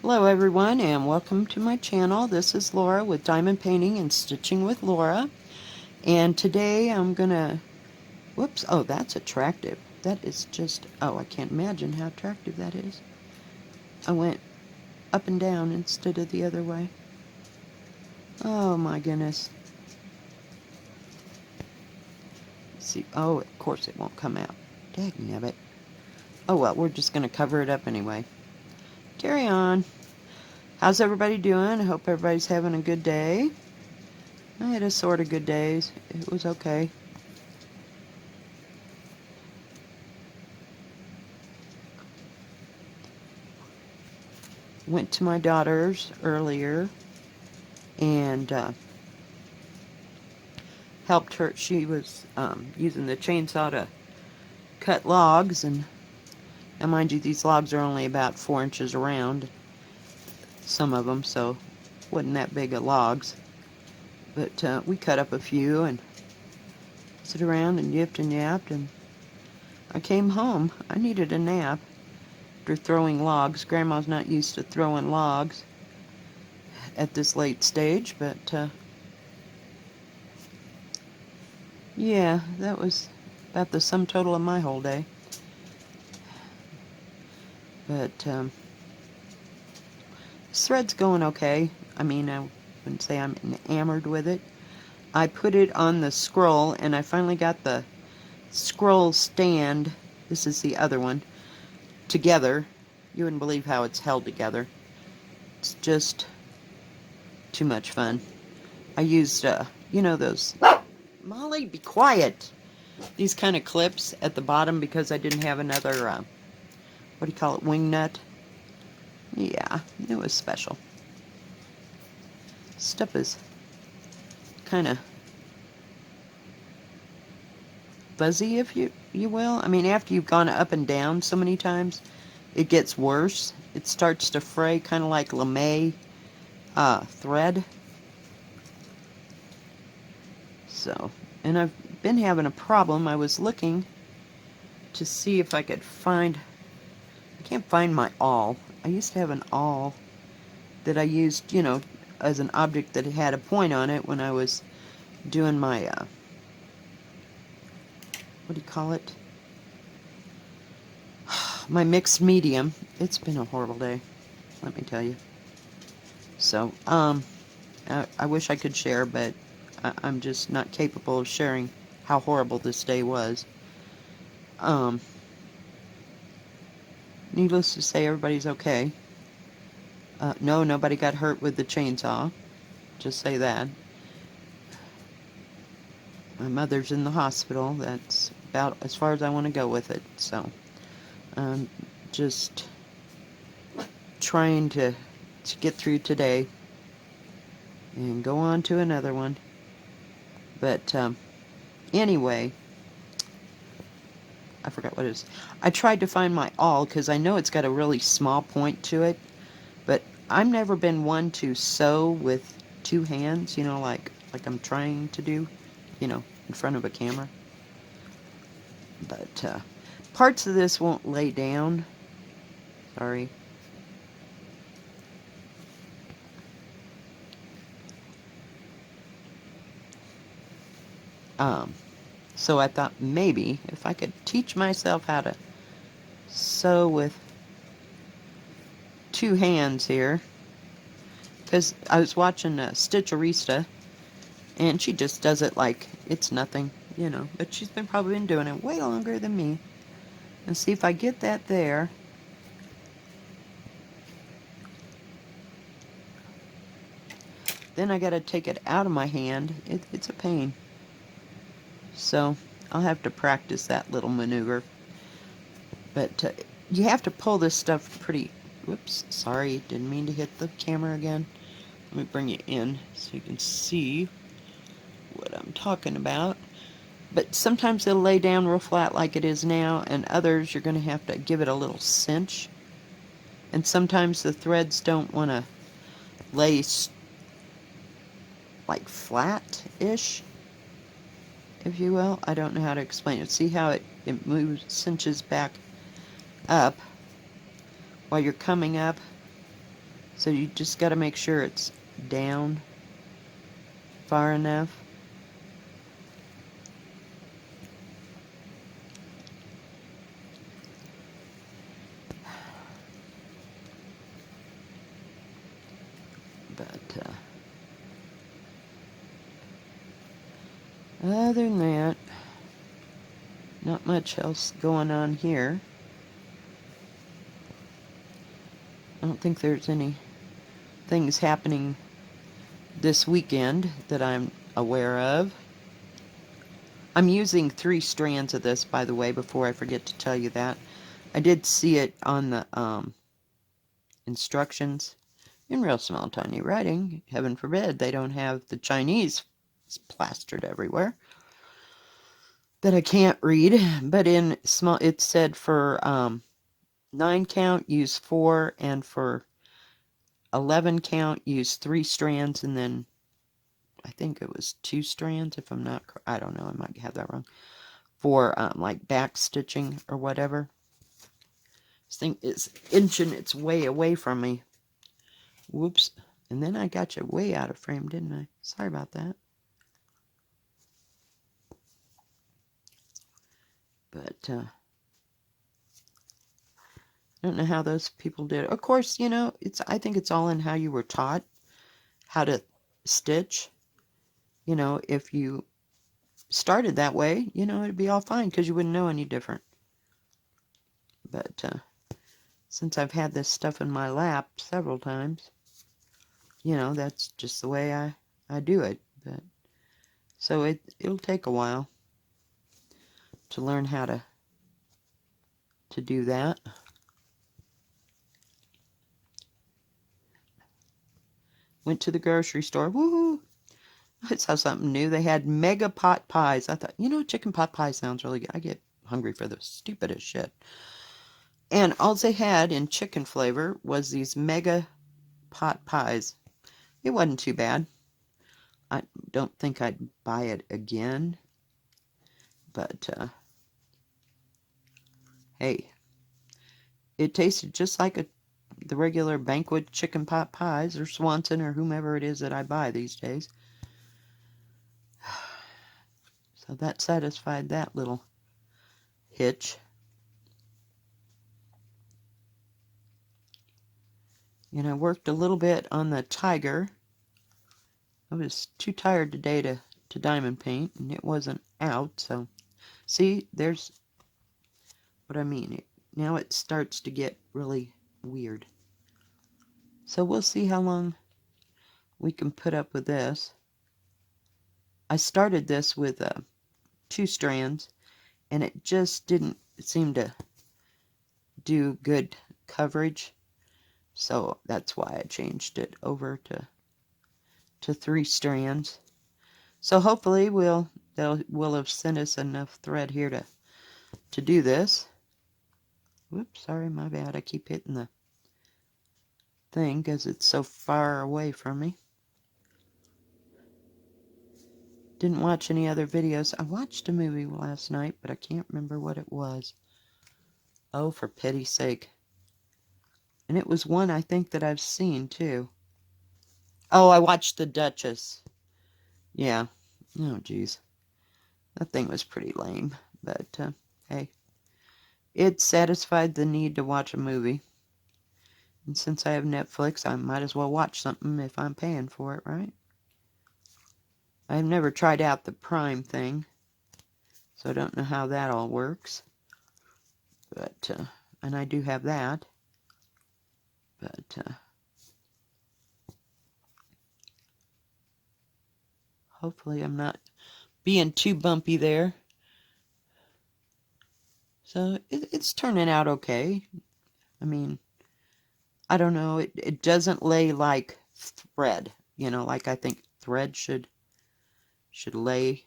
Hello everyone and welcome to my channel. This is Laura with Diamond Painting and Stitching with Laura. And today I'm gonna, whoops, oh that's attractive. That is just, oh I can't imagine how attractive that is. I went up and down instead of the other way. Oh my goodness. Let's see, oh of course it won't come out. Dagnabbit. Oh well, we're just gonna cover it up anyway. Carry on. How's everybody doing? I hope everybody's having a good day. I had a sort of good day. It was okay. Went to my daughter's earlier and helped her. She was using the chainsaw to cut logs, and now mind you, these logs are only about 4 inches around, some of them, so wasn't that big of logs. But we cut up a few and sit around and yipped and yapped, and I came home. I needed a nap after throwing logs. Grandma's not used to throwing logs at this late stage, but yeah, that was about the sum total of my whole day. But this thread's going okay. I mean, I wouldn't say I'm enamored with it. I put it on the scroll, and I finally got the scroll stand, this is the other one, together. You wouldn't believe how it's held together. It's just too much fun. I used, you know those... Molly, be quiet! These kind of clips at the bottom because I didn't have another, what do you call it, wing nut? Yeah, it was special. Stuff is kind of fuzzy, if you will. I mean, after you've gone up and down so many times, it gets worse. It starts to fray, kind of like lame thread. So, and I've been having a problem. I was looking to see if I could find, I can't find my awl. I used to have an awl that I used, you know, as an object that had a point on it when I was doing my, what do you call it? My mixed medium. It's been a horrible day, let me tell you. So, I wish I could share, but I'm just not capable of sharing how horrible this day was. Needless to say, everybody's okay. No, nobody got hurt with the chainsaw. Just say that. My mother's in the hospital. That's about as far as I want to go with it. So, just trying to get through today and go on to another one. But anyway, I forgot what it is. I tried to find my awl because I know it's got a really small point to it, but I've never been one to sew with two hands, you know, like I'm trying to do, you know, in front of a camera. But parts of this won't lay down. Sorry. So I thought maybe if I could teach myself how to sew with two hands here, because I was watching Stitcherista, and she just does it like it's nothing, you know, but she's probably been doing it way longer than me. And see if I get that there. Then I gotta take it out of my hand. It's a pain. So I'll have to practice that little maneuver. But you have to pull this stuff pretty... Whoops, sorry, didn't mean to hit the camera again. Let me bring it in so you can see what I'm talking about. But sometimes they'll lay down real flat like it is now, and others you're going to have to give it a little cinch. And sometimes the threads don't want to lay like flat-ish, if you will. I don't know how to explain it. See how it moves, cinches back up while you're coming up? So you just got to make sure it's down far enough. But other than that, not much else going on here. I don't think there's any things happening this weekend that I'm aware of. I'm using 3 strands of this, by the way, before I forget to tell you that. I did see it on the instructions in real small tiny writing. Heaven forbid they don't have the Chinese plastered everywhere that I can't read. But in small, it said for 9 count use 4, and for 11 count use 3 strands, and then I think it was 2 strands, if I'm not, I don't know, I might have that wrong, for like back stitching or whatever. This thing is inching its way away from me. Whoops. And then I got you way out of frame, didn't I? Sorry about that. But I don't know how those people did it. Of course, you know, I think it's all in how you were taught how to stitch. You know, if you started that way, you know, it'd be all fine because you wouldn't know any different. But since I've had this stuff in my lap several times, you know, that's just the way I do it. But so it'll take a while to learn how to do that. Went to the grocery store. Woohoo! I saw something new. They had mega pot pies. I thought, you know, chicken pot pie sounds really good. I get hungry for the stupidest shit. And all they had in chicken flavor was these mega pot pies. It wasn't too bad. I don't think I'd buy it again. But, hey, it tasted just like the regular banquet chicken pot pies or Swanson or whomever it is that I buy these days. So that satisfied that little hitch. And I worked a little bit on the tiger. I was too tired today to diamond paint, and it wasn't out, so see, there's what I mean. Now it starts to get really weird. So we'll see how long we can put up with this. I started this with 2 strands, and it just didn't seem to do good coverage. So that's why I changed it over to 3 strands. So hopefully we'll have sent us enough thread here to do this. Whoops, sorry, my bad. I keep hitting the thing because it's so far away from me. Didn't watch any other videos. I watched a movie last night, but I can't remember what it was. Oh, for pity's sake. And it was one I think that I've seen, too. Oh, I watched The Duchess. Yeah. Oh, geez. That thing was pretty lame. But, hey. It satisfied the need to watch a movie. And since I have Netflix, I might as well watch something if I'm paying for it, right? I've never tried out the Prime thing, so I don't know how that all works. But, and I do have that. But, hopefully I'm not being too bumpy there. So it's turning out okay. I mean, I don't know. It doesn't lay like thread, you know, like I think thread should lay.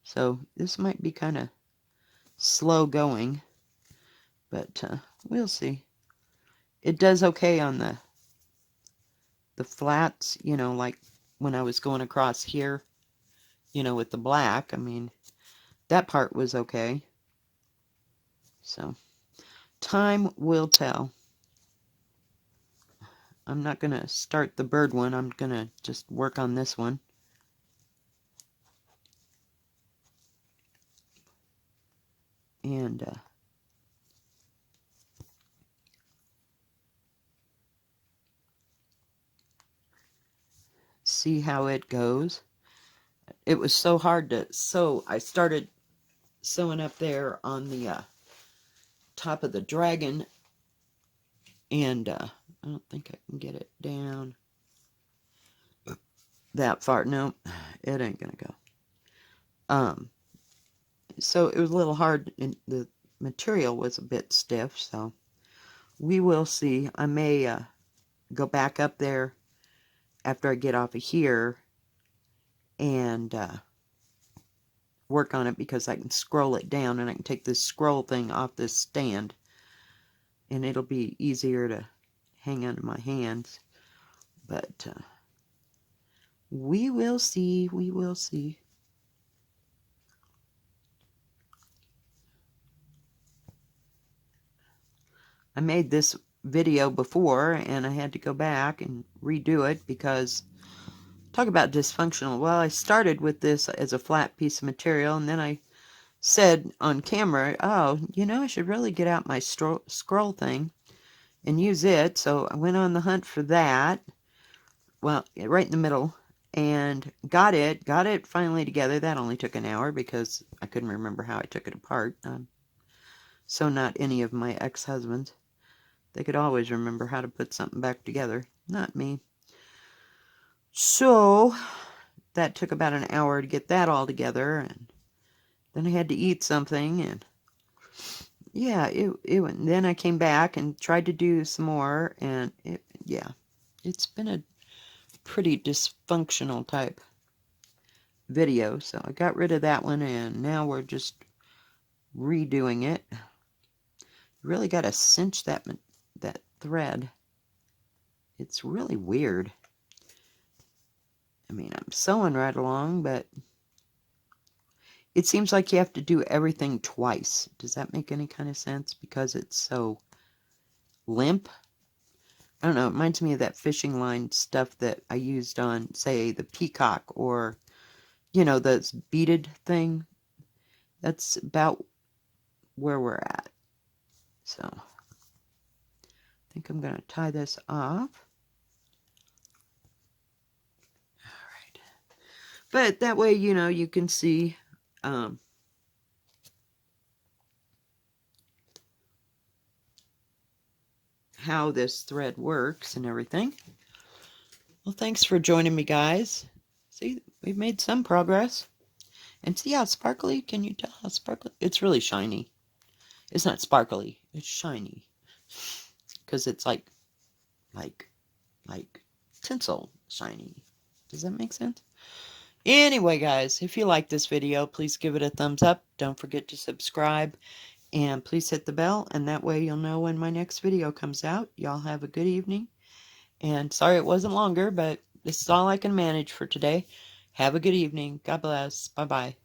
So this might be kind of slow going, but we'll see. It does okay on the flats, you know, like when I was going across here, you know, with the black. I mean, that part was okay. So time will tell. I'm not going to start the bird one. I'm going to just work on this one. And see how it goes. It was so hard to sew. I started sewing up there on the top of the dragon, and I don't think I can get it down that far. No, it ain't gonna go. So it was a little hard, and the material was a bit stiff, so we will see. I may go back up there after I get off of here and work on it, because I can scroll it down, and I can take this scroll thing off this stand, and it'll be easier to hang under my hands. But we will see. We will see. I made this video before, and I had to go back and redo it because, talk about dysfunctional. Well, I started with this as a flat piece of material, and then I said on camera, oh, you know, I should really get out my scroll thing and use it. So I went on the hunt for that. Well, right in the middle, and got it finally together. That only took an hour because I couldn't remember how I took it apart. So not any of my ex-husbands. They could always remember how to put something back together. Not me. So that took about an hour to get that all together, and then I had to eat something, and yeah, then I came back and tried to do some more, and it's been a pretty dysfunctional type video. So I got rid of that one, and now we're just redoing it. Really got to cinch that thread. It's really weird. I mean, I'm sewing right along, but it seems like you have to do everything twice. Does that make any kind of sense? Because it's so limp. I don't know, it reminds me of that fishing line stuff that I used on, say, the peacock, or, you know, the beaded thing. That's about where we're at. So, I think I'm going to tie this off. Alright. But that way, you know, you can see how this thread works and everything. Well, thanks for joining me, guys. See, we've made some progress. And see how sparkly? Can you tell how sparkly? It's really shiny. It's not sparkly. It's shiny. Because it's like tinsel shiny. Does that make sense? Anyway, guys, if you like this video, please give it a thumbs up. Don't forget to subscribe. And please hit the bell, and that way you'll know when my next video comes out. Y'all have a good evening. And sorry it wasn't longer, but this is all I can manage for today. Have a good evening. God bless. Bye-bye.